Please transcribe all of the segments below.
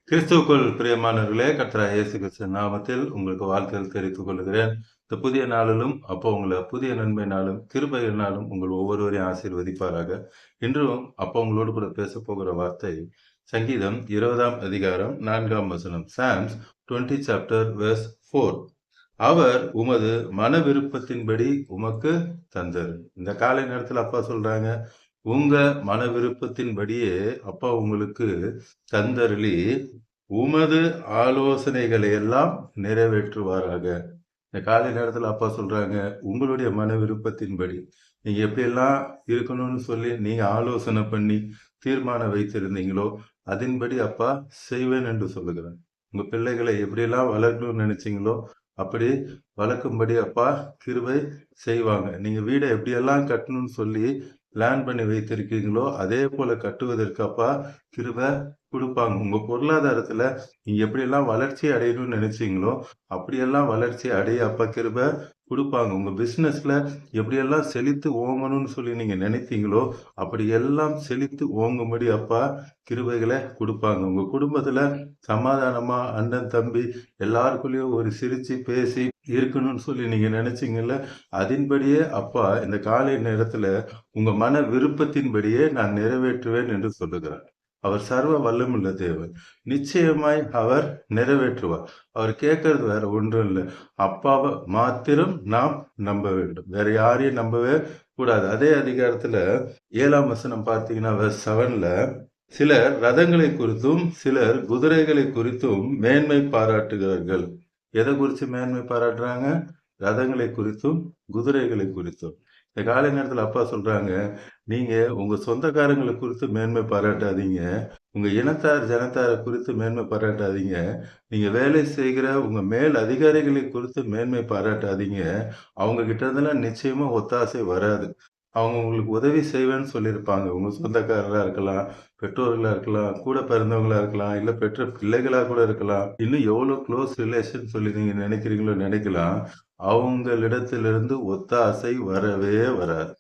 கிறிஸ்துவுக்குள் பிரியமானவர்களே, கர்த்தராகிய இயேசு கிறிஸ்து நாமத்தில் உங்களுக்கு வாழ்த்துதல் தெரிவித்துக் கொள்கிறேன். இந்த புதிய நாளிலும் அப்போ உங்களை புதிய நன்மையினாலும் கிருபையினாலும் உங்கள் ஒவ்வொருவரையும் ஆசீர்வதிப்பாராக. இன்றும் அப்போ உங்களோடு கூட பேசப் போகிற வார்த்தை சங்கீதம் 20ஆம் அதிகாரம் 4ஆம் வசனம். Sam's 20 chapter verse 4. அவர் உமது மன விருப்பத்தின்படி உமக்கு தந்தர். இந்த காலை நேரத்தில் அப்பா சொல்றாங்க, உங்க மன விருப்பத்தின்படியே அப்பா உங்களுக்கு தந்தருளி உமது ஆலோசனைகளை எல்லாம் நிறைவேற்றுவாராக. இந்த காலை நேரத்தில் அப்பா சொல்றாங்க, உங்களுடைய மன விருப்பத்தின்படி நீங்க எப்படியெல்லாம் இருக்கணும்னு சொல்லி நீங்க ஆலோசனை பண்ணி தீர்மானம் வைத்திருந்தீங்களோ அதன்படி அப்பா செய்வேன் என்று சொல்லுகிறேன். உங்க பிள்ளைகளை எப்படியெல்லாம் வளர்க்கணும்னு நினைச்சீங்களோ அப்படி வளர்க்கும்படி அப்பா கிருபை செய்வாங்க. நீங்க வீடை எப்படியெல்லாம் கட்டணும்னு சொல்லி பிளான் பண்ணி வைத்திருக்கீங்களோ அதே போல கட்டுவதற்கு அப்பா கிருபை கொடுப்பாங்க. உங்க பொருளாதாரத்துல நீங்க எப்படியெல்லாம் வளர்ச்சி அடையணும்னு நினைச்சீங்களோ அப்படியெல்லாம் வளர்ச்சி அடைய அப்பா கிருபை கொடுப்பாங்க. உங்க பிசினஸ்ல எப்படியெல்லாம் செழித்து ஓங்கணும்னு சொல்லி நீங்க நினைத்தீங்களோ அப்படி எல்லாம் செழித்து ஓங்கும்படி அப்பா கிருபைகளை கொடுப்பாங்க. உங்க குடும்பத்துல சமாதானமா அண்ணன் தம்பி எல்லாருக்குள்ளேயும் ஒரு சிரிச்சு பேசி இருக்கணும்னு சொல்லி நீங்க நினைச்சீங்கல்ல, அதன்படியே அப்பா இந்த காலை நேரத்துல உங்க மன விருப்பத்தின்படியே நான் நிறைவேற்றுவேன் என்று சொல்லுகிறார். அவர் சர்வ வல்லமுள்ள தேவன். நிச்சயமாய் அவர் நிறைவேற்றுவார். அவர் கேட்கறது வேற ஒன்றும் இல்லை. அப்பாவை மாத்திரம் நாம் நம்ப வேண்டும். வேற யாரையும் நம்பவே கூடாது. அதே அதிகாரத்துல 7ஆம் வசனம் பார்த்தீங்கன்னா verse 7ல சிலர் ரதங்களை குறித்தும் சிலர் குதிரைகளை குறித்தும் மேன்மை பாராட்டுகிறார்கள். எதை குறித்து மேன்மை பாராட்டுறாங்க? ரதங்களை குறித்தும் குதிரைகளை குறித்தும். இந்த காலை நேரத்தில் அப்பா சொல்றாங்க, நீங்க உங்க சொந்தக்காரங்களை குறித்து மேன்மை பாராட்டாதீங்க. உங்க இனத்தார் ஜனத்தாரை குறித்து மேன்மை பாராட்டாதீங்க. நீங்க வேலை செய்கிற உங்க மேல் அதிகாரிகளை குறித்து மேன்மை பாராட்டாதீங்க. அவங்க கிட்ட இருந்தெல்லாம் நிச்சயமா ஒத்தாசை வராது. அவங்க உங்களுக்கு உதவி செய்வேன்னு சொல்லியிருப்பாங்க. உங்க சொந்தக்காரரா இருக்கலாம், பெற்றோர்களா இருக்கலாம், கூட பிறந்தவங்களா இருக்கலாம், இல்ல பெற்ற பிள்ளைகளா கூட இருக்கலாம். இன்னும் எவ்வளவு க்ளோஸ் ரிலேஷன் சொல்லி நீங்க நினைக்கிறீங்களோ நினைக்கலாம். அவங்களிடத்திலிருந்து ஒத்தாசை வரவே வராது.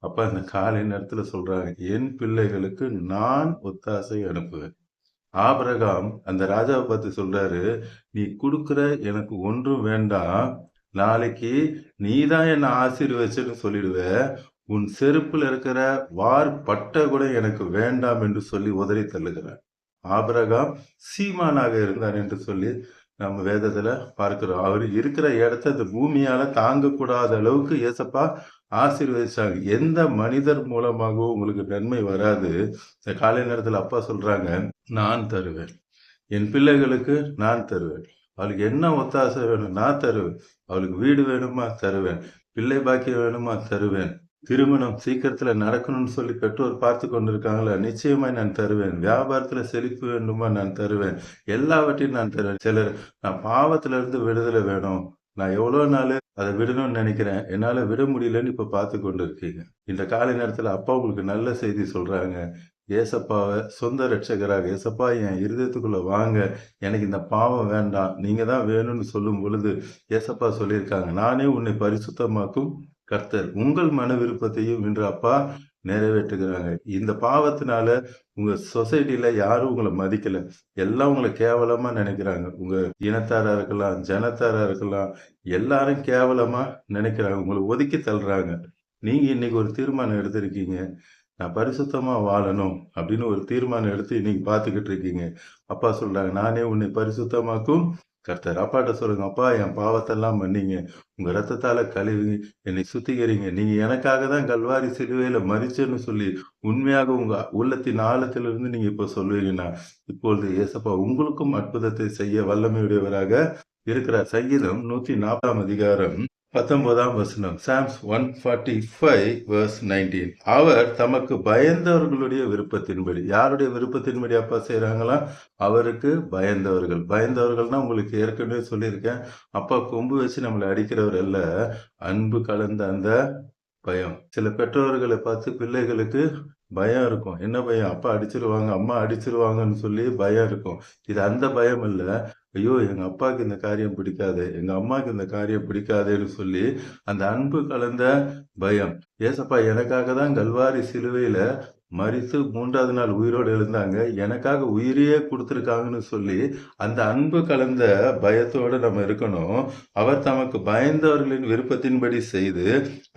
அப்ப அந்த காலை நேரத்துல சொல்றாங்க, என் பிள்ளைகளுக்கு நான் ஒத்தாசை அனுப்புவேன். ஆபிரகாம் அந்த ராஜாவை பார்த்து சொல்றாரு, நீ கொடுக்கிற எனக்கு ஒன்றும் வேண்டாம். நாளைக்கு நீதான் என்ன ஆசீர்வதிச்சேன்னு சொல்லிடுவ. உன் செருப்புல இருக்கிற வார் பட்டை கூட எனக்கு வேண்டாம் என்று சொல்லி உதறி தள்ளுகிறார். ஆபிரகாம் சீமானாக இருந்தார் என்று சொல்லி நம்ம வேதத்துல பார்க்கிறோம். அவர் இருக்கிற இடத்த இந்த பூமியால தாங்கக்கூடாத அளவுக்கு ஏசப்பா ஆசீர்வதிச்சாங்க. எந்த மனிதர் மூலமாகவும் உங்களுக்கு நன்மை வராது. இந்த காலை நேரத்துல அப்பா சொல்றாங்க, நான் தருவேன். என் பிள்ளைகளுக்கு நான் தருவேன். அவளுக்கு என்ன ஒத்தாசை வேணும்? நான் தருவேன். அவளுக்கு வீடு வேணுமா? தருவேன். பிள்ளை பாக்கியம் வேணுமா? தருவேன். திருமணம் சீக்கிரத்துல நடக்கணும்னு சொல்லி பெற்றோர் பார்த்து கொண்டிருக்காங்களா? நிச்சயமாய் நான் தருவேன். வியாபாரத்துல செழிப்பு வேண்டுமா? நான் தருவேன். எல்லாவற்றையும் நான் தருவேன். சிலர் நான் பாவத்துல இருந்து விடுதலை வேணும். நான் எவ்வளவு நாள் அதை விடணும்னு நினைக்கிறேன். என்னால விட முடியலன்னு இப்ப பார்த்து கொண்டு இருக்கீங்க. இந்த காலை நேரத்துல அப்பா உங்களுக்கு நல்ல செய்தி சொல்றாங்க. ஏசப்பாவை சொந்த ரட்சகராக, ஏசப்பா என் இருதயத்துக்குள்ள வாங்க, எனக்கு இந்த பாவம் வேண்டாம், நீங்க தான் வேணும்னு சொல்லும் பொழுது ஏசப்பா சொல்லியிருக்காங்க, நானே உன்னை பரிசுத்தமாக்கும் கர்த்தர். உங்கள் மன விருப்பத்தையும் இன்று அப்பா நிறைவேற்றுகிறாங்க. இந்த பாவத்தினால உங்க சொசைட்டில யாரும் உங்களை மதிக்கல. எல்லாம் உங்களை கேவலமா நினைக்கிறாங்க. உங்க இனத்தாரா இருக்கலாம், ஜனத்தாரா இருக்கலாம், எல்லாரும் கேவலமா நினைக்கிறாங்க. உங்களை ஒதுக்கி தள்ளுறாங்க. நீங்க இன்னைக்கு ஒரு தீர்மானம் எடுத்திருக்கீங்க. நான் பரிசுத்தமா வாழணும் அப்படின்னு ஒரு தீர்மானம் எடுத்து இன்னைக்கு பார்த்துக்கிட்டு இருக்கீங்க. அப்பா சொல்றாங்க, நானே உன்னை பரிசுத்தமாக்கும் கர்த்தர். அப்பாட்ட சொல்லுங்க, அப்பா என் பாவத்தெல்லாம் மன்னிங்க. உங்க ரத்தத்தால கழுவி என்னை சுத்திகரிங்க. நீங்க எனக்காக தான் கல்வாரி சிலுவையில மரிச்சேன்னு சொல்லி உண்மையாக உங்க உள்ளத்தின் ஆழத்திலிருந்து நீங்க இப்ப சொல்லுவீங்கன்னா, இப்பொழுது ஏசப்பா உங்களுக்கும் அற்புதத்தை செய்ய வல்லமையுடையவராக இருக்கிறார். சங்கீதம் 140ஆம் அதிகாரம் 19ஆம் வசனம். Sam's 145 verse 19. அவர் தமக்கு பயந்தவர்களுடைய விருப்பத்தின்படி, யாருடைய விருப்பத்தின்படி அப்பா செய்யறாங்களா? அவருக்கு பயந்தவர்கள். பயந்தவர்கள்னா உங்களுக்கு ஏற்கனவே சொல்லியிருக்கேன். அப்பா கொம்பு வச்சு நம்மளை அடிக்கிறவர் அல்ல, அன்பு கலந்த அந்த பயம். சில பெற்றோர்களை பார்த்து பிள்ளைகளுக்கு பயம் இருக்கும். என்ன பயம்? அப்பா அடிச்சிருவாங்க, அம்மா அடிச்சிருவாங்கன்னு சொல்லி பயம் இருக்கும். இது அந்த பயம் இல்ல. ஐயோ எங்க அப்பாவுக்கு இந்த காரியம் பிடிக்காது, எங்க அம்மாவுக்கு இந்த காரியம் பிடிக்காதுன்னு சொல்லி அந்த அன்பு கலந்த பயம். ஏசப்பா எனக்காக தான் கல்வாரி சிலுவையில மரித்து 3வது நாள் உயிரோடு எழுந்தாங்க. எனக்காக உயிரையே கொடுத்துருக்காங்கன்னு சொல்லி, அந்த அன்பு கலந்த பயத்தோடு நம்ம இருக்கணும். அவர் தமக்கு பயந்தவர்களின் விருப்பத்தின்படி செய்து,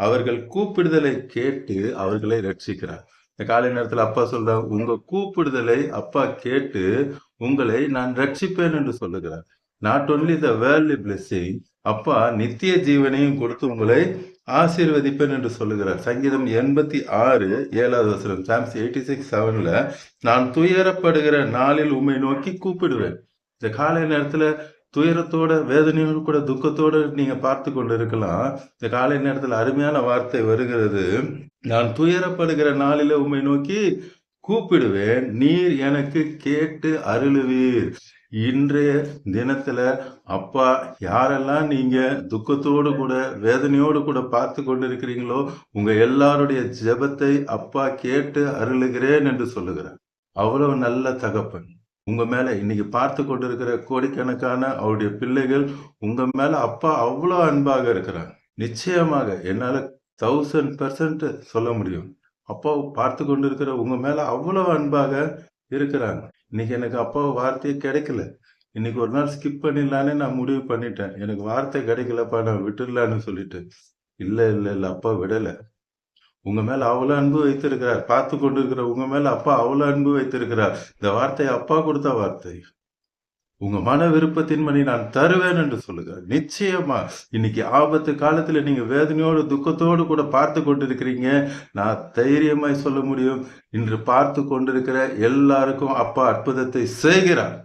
அவர்கள் கூப்பிடுதலை கேட்டு அவர்களை ரட்சிக்கிறார். இந்த காலை நேரத்தில் அப்பா சொல்றார், உங்க கூப்பிடுதலை அப்பா கேட்டு உங்களை நான் ரட்சிப்பேன் என்று சொல்லுகிறார். Not only the worldly blessing, அப்பா நித்திய ஜீவனையும் கொடுத்து உங்களை ஆசீர்வதிப்பேன் என்று சொல்லுகிறார். சங்கீதம் 86:7 சாம்ஸ் 86:7 நான் துயரப்படுகிற நாளில் உம்மை நோக்கி கூப்பிடுவேன். இந்த காலை நேரத்துல துயரத்தோட வேதனையோடு கூட துக்கத்தோடு நீங்க பார்த்து கொண்டு இருக்கலாம். இந்த காலை நேரத்தில் அருமையான வார்த்தை வருகிறது. நான் துயரப்படுகிற நாளில உம்மை நோக்கி கூப்பிடுவேன், நீர் எனக்கு கேட்டு அருளுவீர். இன்றைய தினத்துல அப்பா யாரெல்லாம் நீங்க துக்கத்தோடு கூட வேதனையோடு கூட பார்த்து கொண்டு இருக்கிறீங்களோ உங்க எல்லாருடைய ஜெபத்தை அப்பா கேட்டு அருளுகிறேன் என்று சொல்லுகிறார். அவ்வளவு நல்ல தகப்பன் உங்க மேல இன்னைக்கு பார்த்து கொண்டிருக்கிற கோடிக்கணக்கான அவருடைய பிள்ளைகள் உங்க மேல அப்பா அவ்வளவு அன்பாக இருக்கிறாங்க. நிச்சயமாக என்னால 1000% சொல்ல முடியும். அப்பா பார்த்து கொண்டு இருக்கிற உங்க மேல அவ்வளவு அன்பாக இருக்கிறாங்க. இன்னைக்கு எனக்கு அப்பா வார்த்தையே கிடைக்கல, இன்னைக்கு ஒரு நாள் ஸ்கிப் பண்ணிடலான்னு நான் முடிவு பண்ணிட்டேன், எனக்கு வார்த்தை கிடைக்கலப்பா நான் விட்டுடலான்னு சொல்லிட்டு. இல்ல அப்பா விடல. உங்க மேல அவ்வளவு அன்பு வைத்திருக்கிறார். பார்த்து கொண்டு இருக்கிற உங்க மேல அப்பா அவ்வளவு அன்பு வைத்திருக்கிறார். இந்த வார்த்தை அப்பா கொடுத்த வார்த்தை. உங்க மன விருப்பத்தின்படி நான் தருவேன் என்று சொல்லுகிறார். நிச்சயமா இன்னைக்கு ஆபத்து காலத்துல நீங்க வேதனையோடு துக்கத்தோடு கூட பார்த்து கொண்டிருக்கிறீங்க. நான் தைரியமாய் சொல்ல முடியும், இன்று பார்த்து கொண்டிருக்கிற எல்லாருக்கும் அப்பா அற்புதத்தை செய்கிறார்.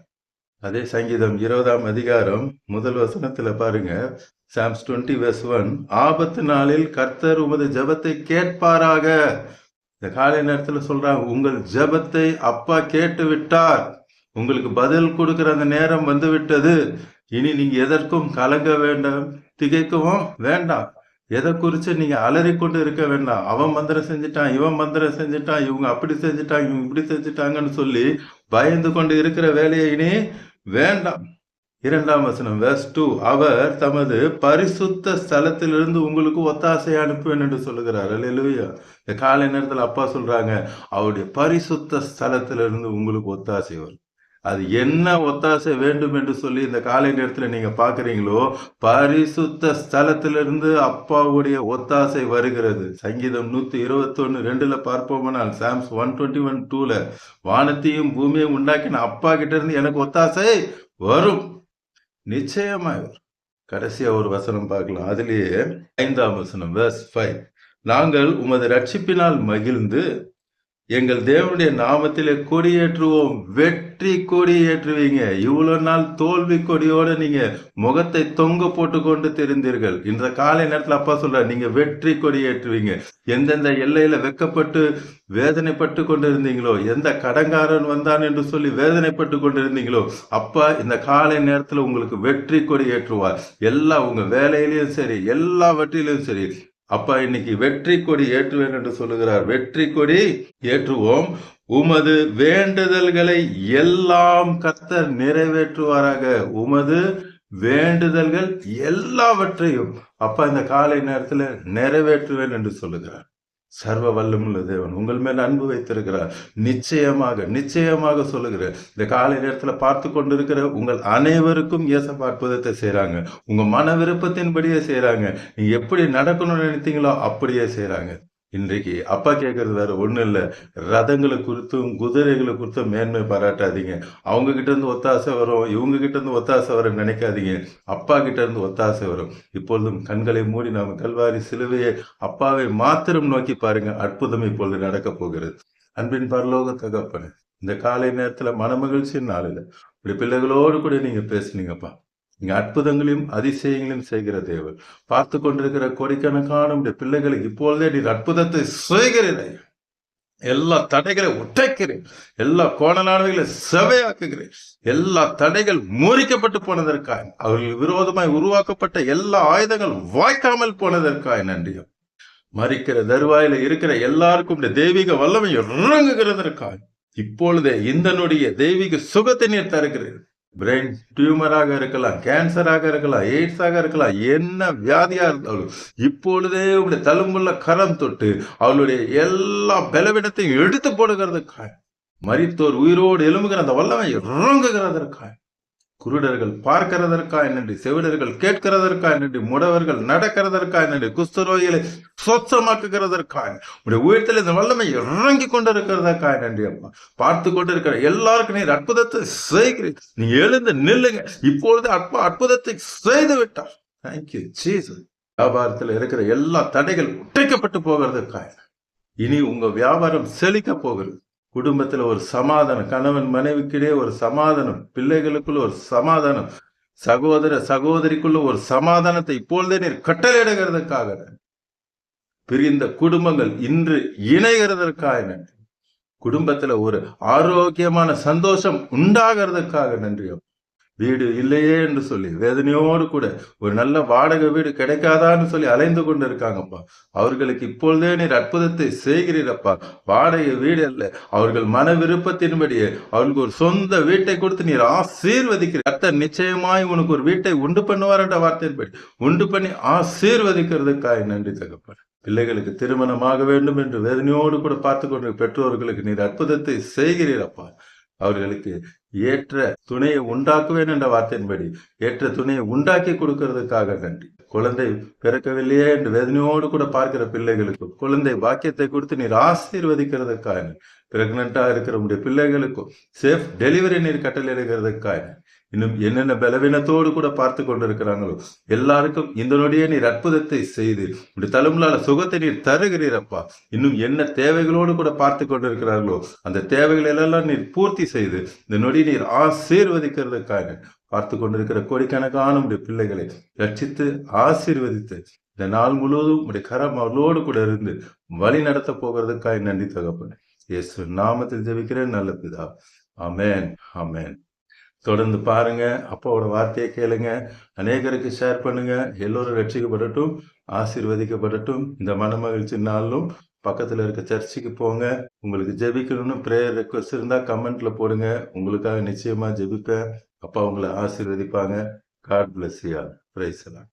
அதே சங்கீதம் 20 பாருங்க, சாம்ஸ் 20:1 ஆபத்து நாளில் கர்த்தர் உமது ஜெபத்தை கேட்பாராக. இந்த காலை நேரத்துல சொல்றாங்க, உங்கள் ஜெபத்தை அப்பா கேட்டு விட்டார், உங்களுக்கு பதில் கொடுக்கிற அந்த நேரம் வந்து விட்டது. இனி நீங்க எதற்கும் கலங்க வேண்டாம், திகைக்கவும் வேண்டாம். எதை குறிச்சு நீங்க அலறிக்கொண்டு இருக்க வேண்டாம். அவன் மந்திரம் செஞ்சுட்டான், இவன் மந்திரம் செஞ்சுட்டான், இவங்க அப்படி செஞ்சுட்டாங்க, இவங்க இப்படி செஞ்சுட்டாங்கன்னு சொல்லி பயந்து கொண்டு இருக்கிற வேலையை இனி வேண்டாம். 2 verse 2 அவர் தமது பரிசுத்த ஸ்தலத்திலிருந்து உங்களுக்கு ஒத்தாசை அனுப்புவேன் என்று சொல்லுகிறார். அல்லேலூயா. இந்த காலை நேரத்தில் அப்பா சொல்றாங்க, அவருடைய பரிசுத்த ஸ்தலத்திலிருந்து உங்களுக்கு ஒத்தாசை வரும். அது என்ன ஒத்தாசை வேண்டும் என்று சொல்லி இந்த காலை நேரத்தில் நீங்க பாக்குறீங்களோ, பரிசுத்த ஸ்தலத்திலிருந்து அப்பாவுடைய ஒத்தாசை வருகிறது. சங்கீதம் 121:2 பார்ப்போம்னால், சாம்ஸ் 121:2 வானத்தையும் பூமியையும் உண்டாக்கின அப்பா கிட்ட இருந்து எனக்கு ஒத்தாசை வரும், நிச்சயமாய் வரும். கடைசியா ஒரு வசனம் பார்க்கலாம். அதிலேயே 5 verse 5 நாங்கள் உமது ரட்சிப்பினால் மகிழ்ந்து எங்கள் தேவனுடைய நாமத்திலே கொடியேற்றுவோம். வெற்றி கொடி ஏற்றுவீங்க. இவ்வளவு நாள் தோல்வி கொடியோட நீங்க முகத்தை தொங்க போட்டு கொண்டு தெரிந்தீர்கள். இன்ற காலை நேரத்தில் அப்பா சொல்ற, நீங்க வெற்றி கொடி ஏற்றுவீங்க. எந்தெந்த எல்லையில வெக்கப்பட்டு வேதனைப்பட்டு கொண்டிருந்தீங்களோ, எந்த கடங்காரன் வந்தான் என்று சொல்லி வேதனைப்பட்டு கொண்டிருந்தீங்களோ, அப்பா இந்த காலை நேரத்தில் உங்களுக்கு வெற்றி கொடி ஏற்றுவார். எல்லா உங்க வேலையிலையும் சரி, எல்லாவற்றிலும் சரி, அப்பா இன்னைக்கு வெற்றி கொடி ஏற்றுவேன் என்று சொல்லுகிறார். வெற்றி கொடி ஏற்றுவோம். உமது வேண்டுதல்களை எல்லாம் கர்த்தர் நிறைவேற்றுவாராக. உமது வேண்டுதல்கள் எல்லாவற்றையும் அப்பா இந்த காலை நேரத்தில் நிறைவேற்றுவேன் என்று சொல்லுகிறார். சர்வ வல்லமுள்ள தேவன் உங்கள் மேல் அன்பு வைத்திருக்கிறார். நிச்சயமாக சொல்லுகிறேன், இந்த காலை நேரத்தில் பார்த்து கொண்டிருக்கிற உங்கள் அனைவருக்கும் இயேசப்பா அற்புதத்தை செய்யறாங்க. உங்க மன விருப்பத்தின்படியே செய்யறாங்க. நீங்க எப்படி நடக்கணும்னு நினைத்தீங்களோ அப்படியே செய்யறாங்க. இன்றைக்கு அப்பா கேட்கறது வேற ஒன்றும் இல்லை. ரதங்களை குறித்தும் குதிரைகளை குறித்தும் மேன்மை பாராட்டாதீங்க. அவங்க கிட்ட இருந்து ஒத்தாசை வரும், இவங்க கிட்ட இருந்து ஒத்தாசை வர நினைக்காதீங்க. அப்பா கிட்ட இருந்து ஒத்தாசை வரும். இப்பொழுதும் கண்களை மூடி நாம கல்வாரி சிலுவையை அப்பாவை மாத்திரம் நோக்கி பாருங்க. அற்புதம் இப்பொழுது நடக்க போகிறது. அன்பின் பரலோக தகப்பனே, இந்த காலை நேரத்துல மனமகிழ்ச்சியின் நாளில் இப்படி பிள்ளைகளோடு கூட நீங்க பேசுனீங்கப்பா. நீங்க அற்புதங்களையும் அதிசயங்களையும் செய்கிற தேவன். பார்த்து கொண்டிருக்கிற கோடிக்கணக்கான பிள்ளைகளுக்கு இப்பொழுதே நீர் அற்புதத்தை செய்கிறீர்கள். எல்லா தடைகளை உடைக்கிறேன், எல்லா கோணலானவைகளை செவையாக்குகிறேன். எல்லா தடைகள் முறிக்கப்பட்டு போனதற்காய், அவர்கள் விரோதமாய் உருவாக்கப்பட்ட எல்லா ஆயுதங்கள் வாய்க்காமல் போனதற்காய் நன்றியும். மறிக்கிற தருவாயில இருக்கிற எல்லாருக்கும் தெய்வீக வல்லமை இறங்குகிறதற்காய் இப்பொழுதே இந்த நொடிய தெய்வீக சுகத்தை நீர் தருகிறீர்கள். பிரெயின் டியூமராக இருக்கலாம், கேன்சராக இருக்கலாம், எய்ட்ஸாக இருக்கலாம், என்ன வியாதியா இருந்தாலும் இப்பொழுதே உடைய தழும்புள்ள கரம் தொட்டு அவளுடைய எல்லா பலவீனத்தையும் எடுத்து போடுகிறதுக்காய், மரித்தோர் உயிரோடு எழும்புகிற அந்த வல்லமை இறங்குகிறதற்காய், குருடர்கள் பார்க்கிறதற்காய் நன்றி, செவிடர்கள் கேட்கிறதற்காய் நன்றி, முடவர்கள் நடக்கிறதற்காய் நன்றி, குஷ்டரோகிகளை சொச்சமாக்குகிறதற்காய், உடைய உயிர்த்தில் இந்த வல்லமை இறங்கி கொண்டிருக்கிறதற்காய் நன்றி அப்பா. பார்த்து கொண்டிருக்கிற எல்லாருக்கும் நீர் அற்புதத்தை செய்கிறீர். நீ எழுந்து நில்லுங்க, இப்பொழுது அப்பா அற்புதத்தை செய்து விட்டார். Thank you Jesus. வியாபாரத்தில் இருக்கிற எல்லா தடைகள் உடைக்கப்பட்டு போகிறதுக்காய், இனி உங்க வியாபாரம் செழிக்க போகிறது. குடும்பத்துல ஒரு சமாதானம், கணவன் மனைவிக்கிடையே ஒரு சமாதானம், பிள்ளைகளுக்குள்ள ஒரு சமாதானம், சகோதர சகோதரிக்குள்ள ஒரு சமாதானத்தை இப்பொழுதே நீர் கட்டளையிடுகிறதுக்காக, பிரிந்த குடும்பங்கள் இன்று இணைகிறதற்காக நன்றி, குடும்பத்துல ஒரு ஆரோக்கியமான சந்தோஷம் உண்டாகிறதுக்காக நன்றி. வீடு இல்லையே என்று சொல்லி வேதனையோடு கூட ஒரு நல்ல வாடகை வீடு கிடைக்காதான்னு சொல்லி அலைந்து கொண்டு இருக்காங்கப்பா. அவர்களுக்கு இப்பொழுதே நீர் அற்புதத்தை செய்கிறீரப்பா. வாடகை வீடு அல்ல, அவர்கள் மன விருப்பத்தின்படியே அவர்களுக்கு ஒரு சொந்த வீட்டை கொடுத்து நீர் ஆசீர்வதிக்கிறீர். கர்த்தர் நிச்சயமாய் உனக்கு ஒரு வீட்டை உண்டு பண்ணுவார் என்ற வார்த்தையின்படி உண்டு பண்ணி ஆசீர்வதிக்கிறதுக்காக நன்றி தகப்பன். பிள்ளைகளுக்கு திருமணமாக வேண்டும் என்று வேதனையோடு கூட பார்த்து கொண்டு பெற்றோர்களுக்கு நீர் அற்புதத்தை செய்கிறீரப்பா. அவர்களுக்கு ஏற்ற துணையை உண்டாக்குவேன் என்ற வார்த்தையின்படி ஏற்ற துணையை உண்டாக்கி கொடுக்கிறதுக்காக நன்றி. குழந்தை பிறக்கவில்லையே என்று வேதனையோடு கூட பார்க்கிற பிள்ளைகளுக்கும் குழந்தை பாக்கியத்தை கொடுத்து நீர் ஆசீர்வதிக்கிறதுக்காக, பிரெக்னண்டா இருக்கிற உடைய பிள்ளைகளுக்கும் சேஃப் டெலிவரி நீர் கட்டளையிடுகிறதுக்காக, இன்னும் என்னென்ன பலவீனத்தோடு கூட பார்த்து கொண்டிருக்கிறாங்களோ எல்லாருக்கும் இந்த நொடியே நீர் அற்புதத்தை செய்து உடைய தழும்புலால சுகத்தை நீர் தருகிறீரப்பா. இன்னும் என்ன தேவைகளோடு கூட பார்த்து கொண்டிருக்கிறார்களோ அந்த தேவைகள் எல்லாம் நீர் பூர்த்தி செய்து இந்த நொடி நீர் ஆசீர்வதிக்கிறதுக்காக, பார்த்து கொண்டிருக்கிற கோடிக்கணக்கான உடைய பிள்ளைகளை ரட்சித்து ஆசீர்வதித்து இந்த நாள் முழுவதும் உடைய கரம் அவர்களோடு கூட இருந்து வழி நடத்த போகிறதுக்காக நன்றி தகப்பனே. இயேசு நாமத்தில் ஜெபிக்கிறேன் நல்ல பிதா. ஆமென் ஆமென். தொடர்ந்து பாருங்க, அப்பாவோட வார்த்தையை கேளுங்க, அநேகருக்கு ஷேர் பண்ணுங்க. எல்லோரும் ரட்சிக்கப்படட்டும், ஆசீர்வதிக்கப்படட்டும். இந்த மனமகிழ்ச்சி நாளும் பக்கத்துல இருக்க சர்ச்சுக்கு போங்க. உங்களுக்கு ஜெபிக்கணும்னு பிரேயர் ரெக்வஸ்ட் இருந்தா கமெண்ட்ல போடுங்க. உங்களுக்காக நிச்சயமா ஜெபிப்பேன். அப்பா உங்களை ஆசீர்வதிப்பாங்க. God bless you. பிரைஸ் எல்லாம்.